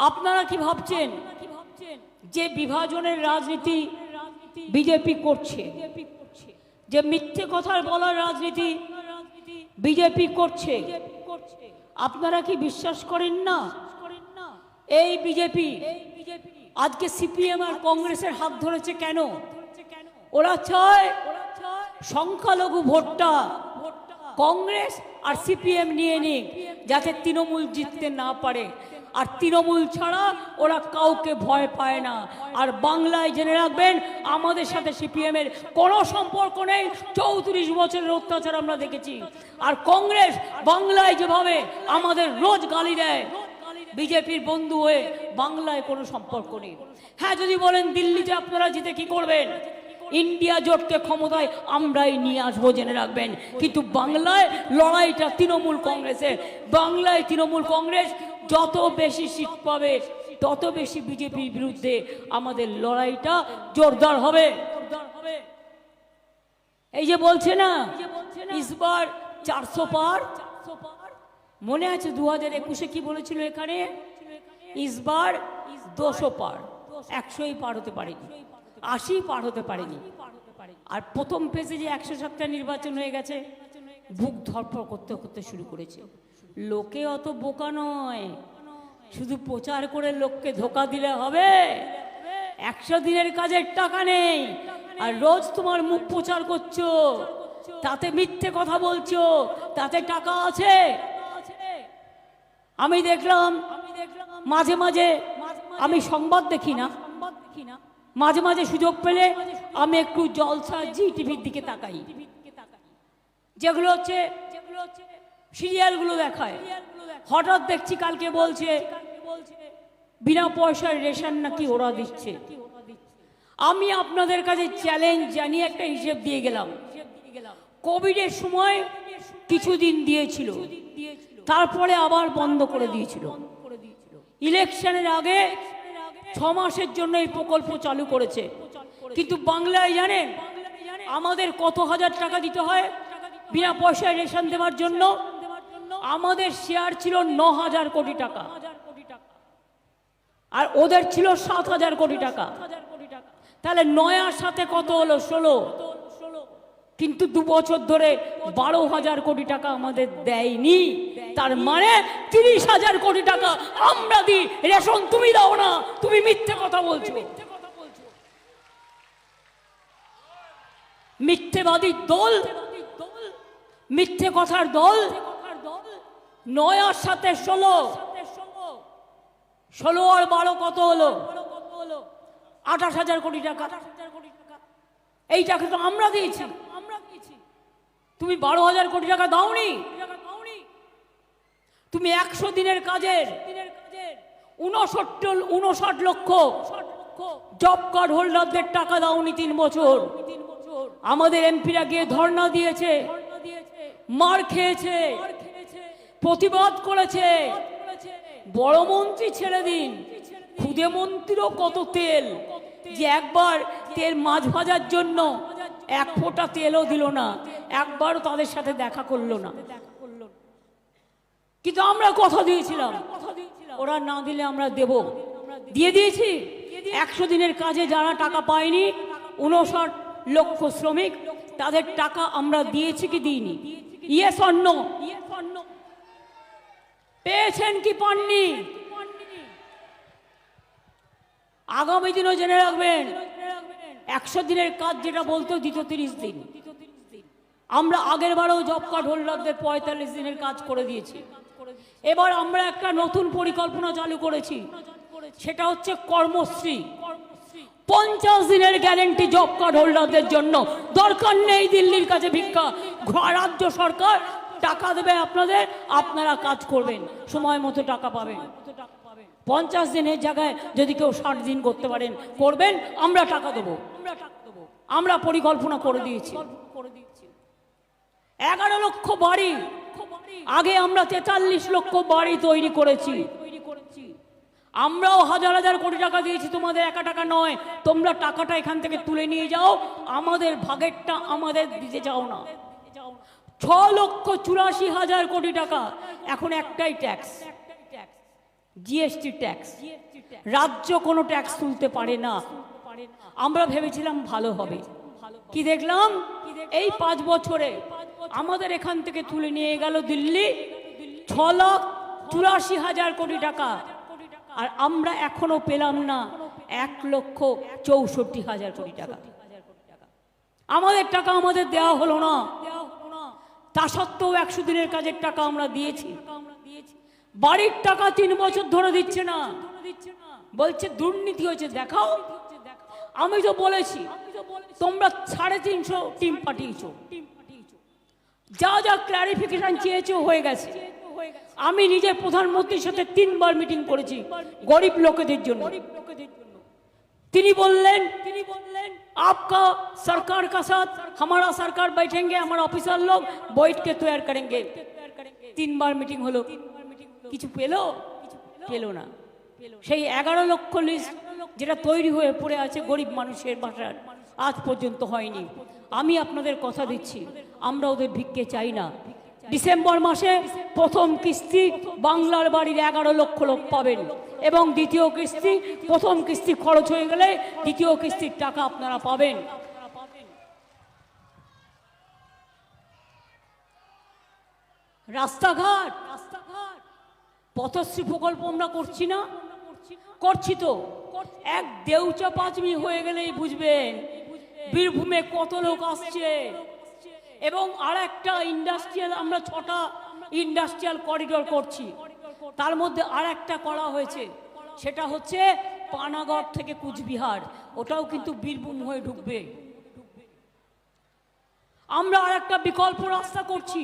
আপনারা কি ভাবছেন যে বিভাজনের রাজনীতি বিজেপি করছে, যে মিথ্যে কথার বলার রাজনীতি বিজেপি করছে, আপনারা কি বিশ্বাস করেন না? এই বিজেপি আজকে সিপিএম আর কংগ্রেসের হাত ধরেছে কেন? ওরা চায় সংখ্যালঘু ভোটটা কংগ্রেস আর সিপিএম নিয়ে নিক, যাতে তৃণমূল জিততে না পারে। আর তৃণমূল ছাড়া ওরা কাউকে ভয় পায় না। আর বাংলায় জেনে রাখবেন, আমাদের সাথে সিপিএম এর কোনো সম্পর্ক নেই। 34 বছরের অত্যাচার আমরা দেখেছি। আর কংগ্রেস বাংলায় যেভাবে আমাদের রোজ গালি দেয়, বিজেপির বন্ধু হয়ে বাংলায় কোনো সম্পর্ক নেই। হ্যাঁ, যদি বলেন দিল্লিতে আপনারা জিতে কি করবেন, ইন্ডিয়া জোটকে ক্ষমতায় আমরাই নিয়ে আসবো, জেনে রাখবেন। কিন্তু বাংলায় লড়াইটা তৃণমূল কংগ্রেসের। বাংলায় তৃণমূল কংগ্রেস যত বেশি সিট পাবে, তত বেশি বিজেপির বিরুদ্ধে আমাদের লড়াইটা জোরদার হবে। এই যে বলছে না ইসবার 400 পার, মনে আছে 2021-এ কি বলেছিল এখানে? ইসবার 200 পার, 100ই পার হতে পারেনি, 80 পার হতে পারেনি। আর প্রথম পেজে যে 107টা নির্বাচন হয়ে গেছে, বুক ধরফর করতে করতে শুরু করেছে। লোকে অত বোকা নয়, শুধু প্রচার করে লোককে ধোকা দিলে হবে? 100 দিনের কাজের টাকা নেই, আর রোজ তোমার মুখ প্রচার করছো, তাতে মিথ্যে কথা বলছো, তাতে টাকা আছে। আমি দেখলাম মাঝে মাঝে, আমি সংবাদ দেখি না, মাঝে মাঝে সুযোগ পেলে আমি একটু জলসা জি টিভির দিকে তাকাই, যেগুলো হচ্ছে সিরিয়ালগুলো দেখায়। হঠাৎ দেখছি কালকে বলছে বিনা পয়সার রেশন নাকি ওরা দিচ্ছে। আমি আপনাদের কাছে চ্যালেঞ্জ জানিয়ে একটা হিসেব দিয়ে গেলাম। কোভিডের সময় কিছুদিন দিয়েছিল, তারপরে আবার বন্ধ করে দিয়েছিল। ইলেকশনের আগে 6 মাসের জন্য এই প্রকল্প চালু করেছে। কিন্তু বাংলায় জানেন আমাদের কত হাজার টাকা দিতে হয় বিনা পয়সায় রেশন দেওয়ার জন্য? আমাদের শেয়ার ছিল 9,000 কোটি টাকা, আর ওদের ছিল 7,000 কোটি টাকা। তাহলে 9 আর 7 কত হলো? 16। কিন্তু 2 বছর ধরে 12,000 কোটি টাকা আমাদের দেয়নি। তার মানে 30,000 কোটি টাকা আমরা দিই, রেশন তুমি দাও না। তুমি মিথ্যে কথা বলছো, মিথ্যেবাদীর দল, মিথ্যে কথার দল। 9 আর 7 16, 16 আর 12 কত হলো? 28,000 কোটি টাকা। এই টাকা তো আমরা দিয়েছি, তুমি 12,000 কোটি টাকা দাওনি। তুমি 100 দিনের কাজের 59 লক্ষ জব কার্ড হোল্ডারদের টাকা দাওনি 3 বছর। আমাদের এমপিরা গিয়ে ধর্ণা দিয়েছে, মার খেয়েছে, প্রতিবাদ করেছে। বড় মন্ত্রী ছেড়ে দিন, খুদে মন্ত্রীরও কত তেল, যে একবার তেল মাছ ভাজার জন্য 1 ফোঁটা তেলও দিল না, একবারও তাদের সাথে দেখা করলো না। কিন্তু আমরা কথা দিয়েছিলাম, ওরা না দিলে আমরা দেব, দিয়ে দিয়েছি। 100 দিনের কাজে যারা টাকা পায়নি, 59 লক্ষ শ্রমিক, তাদের টাকা আমরা দিয়েছি কি দিইনি? Yes or no? পেয়েছেন কি পাননি? আগামী দিনও জেনে রাখবেন, 100 দিনের কাজ যেটা বলতো দিত 30 দিন। আমরা আগের বারেও জব কার্ড হোল্ডারদের 45 দিনের কাজ করে দিয়েছি। এবার আমরা একটা নতুন পরিকল্পনা চালু করেছি, সেটা হচ্ছে কর্মশ্রী। 50 দিনের গ্যারেন্টি জব কার্ড হোল্ডারদের জন্য। দরকার নেই দিল্লির কাছে ভিক্ষা, রাজ্য সরকার টাকা দেবে আপনাদের, আপনারা কাজ করবেন, সময় মতো টাকা পাবেন। 50 দিনের জায়গায় যদি কেউ 60 দিন করতে পারেন, করবেন, আমরা টাকা দেবো। আমরা পরিকল্পনা করে দিয়েছি। 11 লক্ষ বাড়ি, আগে আমরা 43 লক্ষ বাড়ি তৈরি করেছি। আমরাও হাজার হাজার কোটি টাকা দিয়েছি, তোমাদের একা টাকা নয়। তোমরা টাকাটা এখান থেকে তুলে নিয়ে যাও, আমাদের ভাগেরটা আমাদের দিতে যাও না। 6,84,000 কোটি টাকা এখন একটাই ট্যাক্স। জিএসটি ট্যাক্স, রাজ্য কোনো ট্যাক্স তুলতে পারে না। আমরা ভেবেছিলাম ভালো হবে, কি দেখলাম এই 5 বছরে আমাদের এখান থেকে তুলে নিয়ে গেল দিল্লি 6,84,000 কোটি টাকা, আর আমরা এখনো পেলাম না 1,64,000 কোটি টাকা। আমাদের টাকা আমাদের দেওয়া হলো না, তা সত্ত্বেও 100 দিনের কাজের টাকা আমরা দিয়েছি। বাড়ির টাকা 3 বছর ধরে দিচ্ছে না, বলছে দুর্নীতি হয়েছে। দেখাও, আমি তো বলেছি তোমরা 350 টিম পাঠিয়েছো, যা যা ক্লারিফিকেশন চেয়েছো হয়ে গেছে। আমি নিজে প্রধানমন্ত্রীর সাথে 3 বার মিটিং করেছি গরিব লোকেদের জন্য। তিনি বললেন आपका सरकार का साथ हमारा सरकार बैठेंगे, हमारा ऑफिसर लोग बैठ के तैयार करेंगे। 3 বার মিটিং হলো, কিছু পেলো না। সেই 11 লক্ষ লিস্ট যেটা তৈরি হয়ে পড়ে আছে গরিব মানুষের বাসার, আজ পর্যন্ত হয়নি। আমি আপনাদের কথা দিচ্ছি, আমরা ওদের ভিক্ষে চাই না। ডিসেম্বর মাসে প্রথম কিস্তি বাংলার বাড়ির 11 লক্ষ লোক পাবেন, এবং দ্বিতীয় কিস্তি, প্রথম কিস্তি খরচ হয়ে গেলে দ্বিতীয় কিস্তির টাকা আপনারা পাবেন। রাস্তাঘাট, পথশ্রী প্রকল্প আমরা করছি না, করছি তো। এক দেউচা পাঁচমি হয়ে গেলেই বুঝবেন বীরভূমে কত লোক আসছে। এবং আর একটা ইন্ডাস্ট্রিয়াল, আমরা 6টা ইন্ডাস্ট্রিয়াল করিডোর করছি, তার মধ্যে আর একটা করা হয়েছে, সেটা হচ্ছে পানাগড় থেকে কুচবিহার, ওটাও কিন্তু বীরভূম হয়ে ঢুকবে। আমরা আর একটা বিকল্প রাস্তা করছি,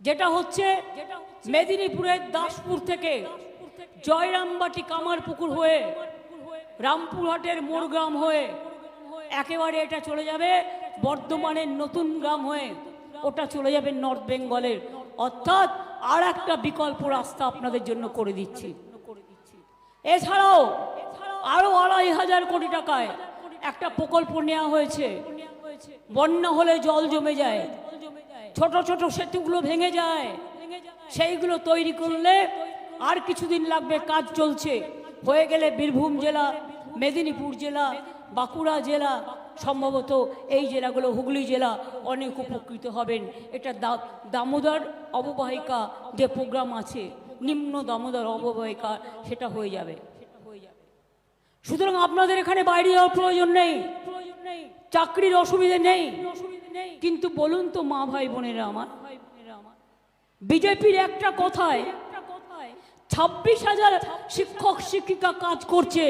যেটা হচ্ছে মেদিনীপুরের দাসপুর থেকে জয়রামবাটি কামারপুকুর হয়ে রামপুরহাটের মোরগ্রাম হয়ে একেবারে এটা চলে যাবে বর্ধমানের নতুন গ্রাম হয়ে, ওটা চলে যাবে নর্থ বেঙ্গলের। অর্থাৎ আর একটা বিকল্প রাস্তা আপনাদের জন্য করে দিচ্ছি। এছাড়াও আরো 2,500 কোটি টাকায় একটা প্রকল্প নেওয়া হয়েছে। বন্যা হলে জল জমে যায়, ছোট ছোট সেতুগুলো ভেঙে যায়, সেইগুলো তৈরি করলে আর কিছুদিন লাগবে, কাজ চলছে। হয়ে গেলে বীরভূম জেলা, মেদিনীপুর জেলা, বাঁকুড়া জেলা, সম্ভবত এই জেলাগুলো, হুগলি জেলা অনেক উপকৃত হবেন। এটা দামোদর অববাহিকা যে প্রোগ্রাম আছে, নিম্ন দামোদর অববাহিকা, সেটা হয়ে যাবে। সুতরাং আপনাদের এখানে বাইরে যাওয়ার প্রয়োজন নেই, চাকরির অসুবিধে নেই। কিন্তু বলুন তো মা ভাই বোনেরা আমার, বিজেপির একটা কথায় 26,000 শিক্ষক শিক্ষিকা কাজ করছে,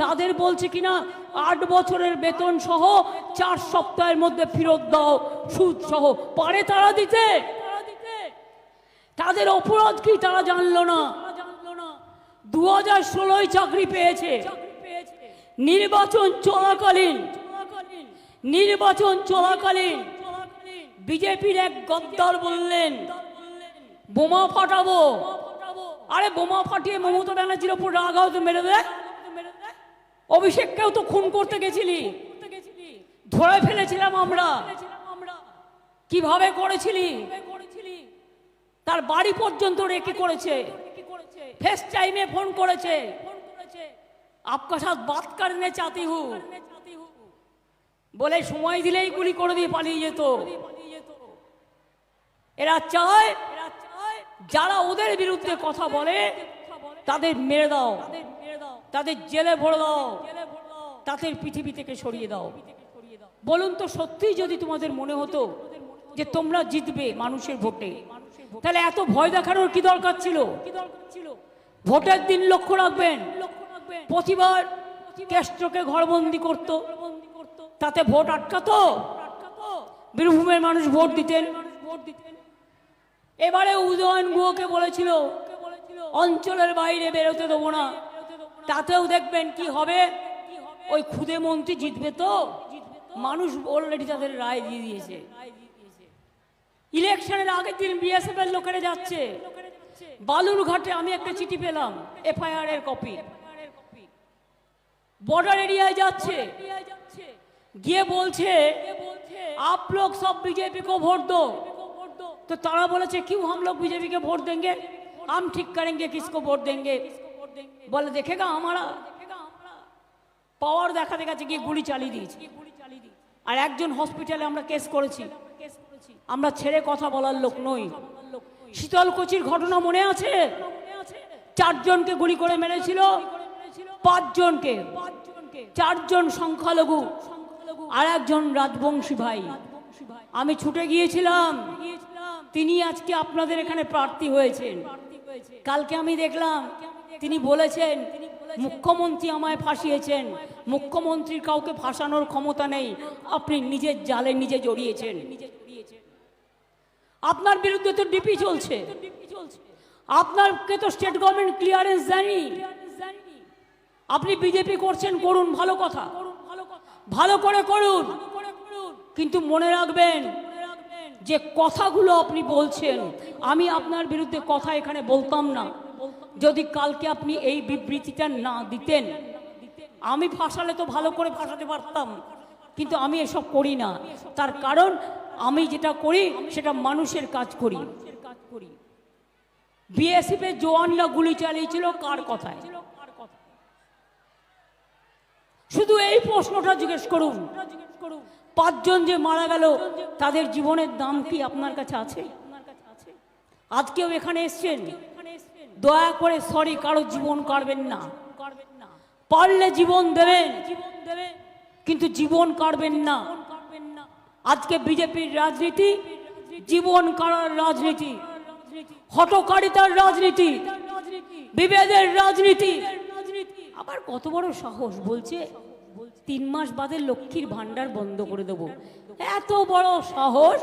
তাদের বলছে কিনা 8 বছরের বেতন সহ 4 সপ্তাহের মধ্যে ফেরত দাও, সুদ সহ। পারে তারা দিতে? তাদের অপরাধ কি তারা জানলো না? 2016 চাকরি পেয়েছে। নির্বাচন চলাকালীন বিজেপির এক গদ্দার বললেন বোমা ফাটাবো। আরে বোমা ফাটিয়ে মমতা ব্যানার্জির ওপর রাগ হয়তো মেরে দেয়। অভিষেককেও তো খুন করতে গেছিলি, ধরে ফেলেছিলাম আমরা। কিভাবে করেছিলি? তার বাড়ি পর্যন্ত রেখে করেছে, ফেস টাইমে ফোন করেছে, আপকা সাথ বাত করনে চাতি হু বলে সময় দিলেই গুলি করে দিয়ে পালিয়ে যেত। এরা চায় যারা ওদের বিরুদ্ধে কথা বলে তাদের মেরে দাও, তাদের জেলে ভরে দাও, তাদের পৃথিবী থেকে সরিয়ে দাও। বলুন তো, সত্যি যদি তোমাদের মনে হতো যে তোমরা জিতবে মানুষের ভোটে, তাহলে এত ভয় দেখানোর কি দরকার ছিল? ভোটের দিন লক্ষ্য রাখবেন, প্রতিবার কেষ্টকে ঘরবন্দি করত, তাতে ভোট আটকাতো, বীরভূমের মানুষ ভোট দিতেন। এবারে উদয়ন গুহকে বলেছিল অঞ্চলের বাইরে বেরোতে দেবো না, তাতেও দেখবেন কি হবে, ওই খুদে মন্ত্রী জিতবে। তো মানুষ অলরেডি তাদের রায় দিয়ে দিয়েছে। ইলেকশনের আগের দিন বিএসএফ এর লোকেরা যাচ্ছে বালুরঘাটে। আমি একটা চিঠি পেলাম, এফআইআর এর কপি। बॉर्डर एरिया जाच्छे गিয়ে বলছে आप लोग सब बीजेपी को वोट दो। तो तारा बोलेছে क्यों हम लोग बीजेपी के वोट देंगे? हम ठीक करेंगे किसको वोट देंगे बोले देखेगा हमारा পাওয়ার দেখাতে গেছে গিয়ে গুলি চালিয়ে দিয়েছে আর একজন হসপিটালে আমরা কেস করেছি আমরা ছেড়ে কথা বলার লোক নই শীতলকুচির ঘটনা মনে আছে 4 জনকে গুলি করে মেরেছিল 5 জনকে 4 জন সংখ্যালঘু আর একজন রাজবংশী ভাই আমি ছুটে গিয়েছিলাম তিনি আজকে আপনাদের এখানে প্রার্থী হয়েছেন কালকে আমি দেখলাম তিনি বলেছেন মুখ্যমন্ত্রী আমায় ফাঁসিয়েছেন মুখ্যমন্ত্রীর কাউকে ফাঁসানোর ক্ষমতা নেই আপনি নিজের জালে নিজে জড়িয়েছেন আপনার বিরুদ্ধে তো ডিপি চলছে আপনাকে তো স্টেট গভর্নমেন্ট ক্লিয়ারেন্স দেয়নি আপনি বিজেপি করছেন করুন ভালো কথা ভালো করে করুন কিন্তু মনে রাখবেন যে কথাগুলো আপনি বলছেন আমি আপনার বিরুদ্ধে কথা এখানে বলতাম না যদি কালকে আপনি এই বিবৃতিটা না দিতেন আমি ফাঁসালে তো ভালো করে ফাঁসাতে পারতাম কিন্তু আমি এসব করি না তার কারণ আমি যেটা করি সেটা মানুষের কাজ করি বিএসএফ এর জওয়ানরা গুলি চালিয়েছিল কার কথায় শুধু এই প্রশ্নটা জিজ্ঞেস করুন 5 জন যে মারা গেল তাদের জীবনের দাম কি আপনার কাছে আছে আজকেও এখানে এসেছেন দয়া করে সরি কারো জীবন কাটবেন না পারলে জীবন দেবেন কিন্তু জীবন কাটবেন না আজকে বিজেপির রাজনীতি জীবন কাটার রাজনীতি হটকারিতার রাজনীতি বিভেদের রাজনীতি আবার কত বড় সাহস বলছে 3 মাস বাদে লক্ষ্মীর ভান্ডার বন্ধ করে দেব এত বড় সাহস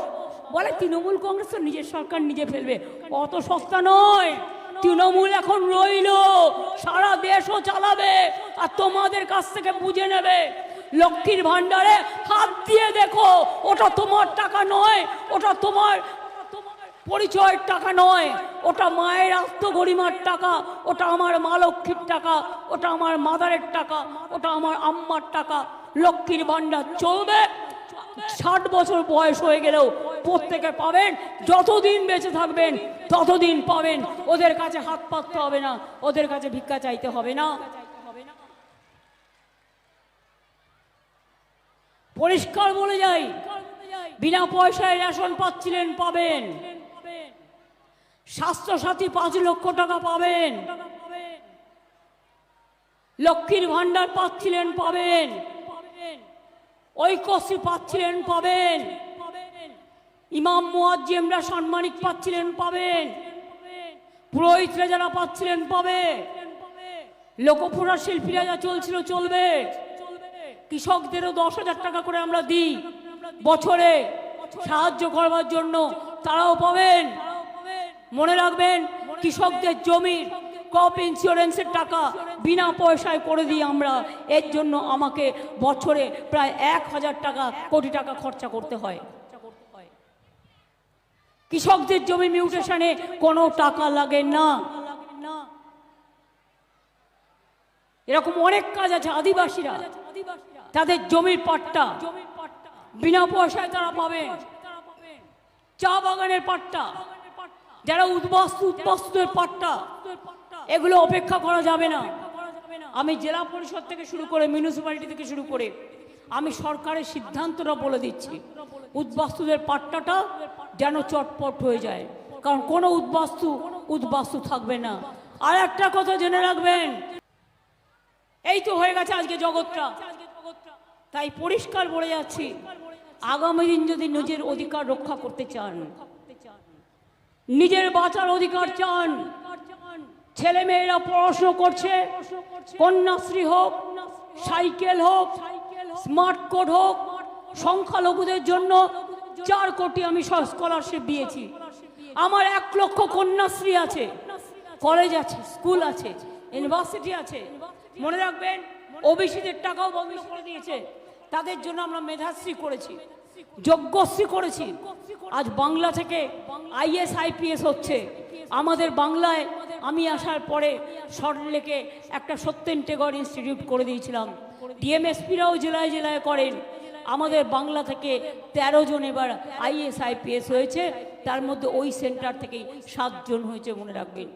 বলে তৃণমূল কংগ্রেস তো নিজের সরকার নিজে ফেলবে অত সস্তা নয় তৃণমূল এখন রইল সারা দেশও চালাবে আর তোমাদের কাছ থেকে বুঝে নেবে লক্ষ্মীর ভান্ডারে হাত দিয়ে দেখো ওটা তোমার টাকা নয় ওটা তোমার পরিচয়ের টাকা নয় ওটা মায়ের আত্মগরিমার টাকা ওটা আমার মা লক্ষ্মীর টাকা ওটা আমার মাদারের টাকা ওটা আমার আম্মার টাকা লক্ষ্মীর ভান্ডার চলবে 60 বছর বয়স হয়ে গেলেও প্রত্যেকে পাবেন যতদিন বেঁচে থাকবেন ততদিন পাবেন ওদের কাছে হাত পাততে হবে না ওদের কাছে ভিক্ষা চাইতে হবে না পরিষ্কার বলে যাই বিনা পয়সায় রেশন পাচ্ছিলেন পাবেন স্বাস্থ্যসাথী 5 লক্ষ টাকা পাবেন লক্ষ্মীর ভান্ডার পাচ্ছিলেন পাবেন ঐক্যশ্রী পাচ্ছিলেন পাবেন ইমাম মুয়াজ্জিমরা সম্মানিত পাচ্ছিলেন পাবেন পুরোহিতরা যারা পাচ্ছিলেন পাবে লোকপুরা শিল্পীরা যা চলছিল চলবে কৃষকদেরও 10,000 টাকা করে আমরা দিই বছরে সাহায্য করবার জন্য তারাও পাবেন মনে রাখবেন কৃষকদের জমির ক্রপ ইন্স্যুরেন্সের টাকা বিনা পয়সায় করে দিই আমরা এর জন্য আমাকে বছরে প্রায় 1,000 টাকা কোটি টাকা খরচা করতে হয় কৃষকদের জমি মিউটেশনে কোনো টাকা লাগে না এরকম অনেক কাজ আছে আদিবাসীরা তাদের জমির পাট্টা বিনা পয়সায় তারা পাবে চা বাগানের পাট্টা যারা উদ্বাস্তুদের পাট্টা এগুলো অপেক্ষা করা যাবে না আমি জেলা পরিষদ থেকে শুরু করে মিউনিসিপ্যালিটি থেকে শুরু করে আমি সরকারের সিদ্ধান্তটা বলে দিচ্ছি উদ্বাস্তুদের পাট্টাটা যেন চটপট হয়ে যায় কারণ কোনো উদ্বাস্তু থাকবে না আর একটা কথা জেনে রাখবেন এই তো হয়ে গেছে আজকে জগৎটা তাই পরিষ্কার বলে যাচ্ছি আগামী দিন যদি নিজের অধিকার রক্ষা করতে চান নিজের বাঁচার অধিকার চান ছেলে মেয়েরা পড়াশোনা করছে কন্যাশ্রী হোক সাইকেল হোক স্মার্ট কোড হোক সংখ্যালঘুদের জন্য 4 কোটি আমি স্কলারশিপ দিয়েছি আমার 1 লক্ষ কন্যাশ্রী আছে কলেজ আছে স্কুল আছে ইউনিভার্সিটি আছে মনে রাখবেন ওবিসিদের টাকাও বন্ধ করে দিয়েছে তাদের জন্য আমরা মেধাশ্রী করেছি যোগ্যশ্রী করেছি আজ বাংলা থেকে আইএস আইপিএস হচ্ছে আমাদের বাংলায় আমি আসার পরে সল্টলেকে একটা সত্যেন টেগর ইনস্টিটিউট করে দিয়েছিলাম ডিএমএসপিরাও জেলায় জেলায় করেন আমাদের বাংলা থেকে 13 জন এবার আইএস আইপিএস হয়েছে তার মধ্যে ওই সেন্টার থেকেই 7 জন হয়েছে মনে রাখবেন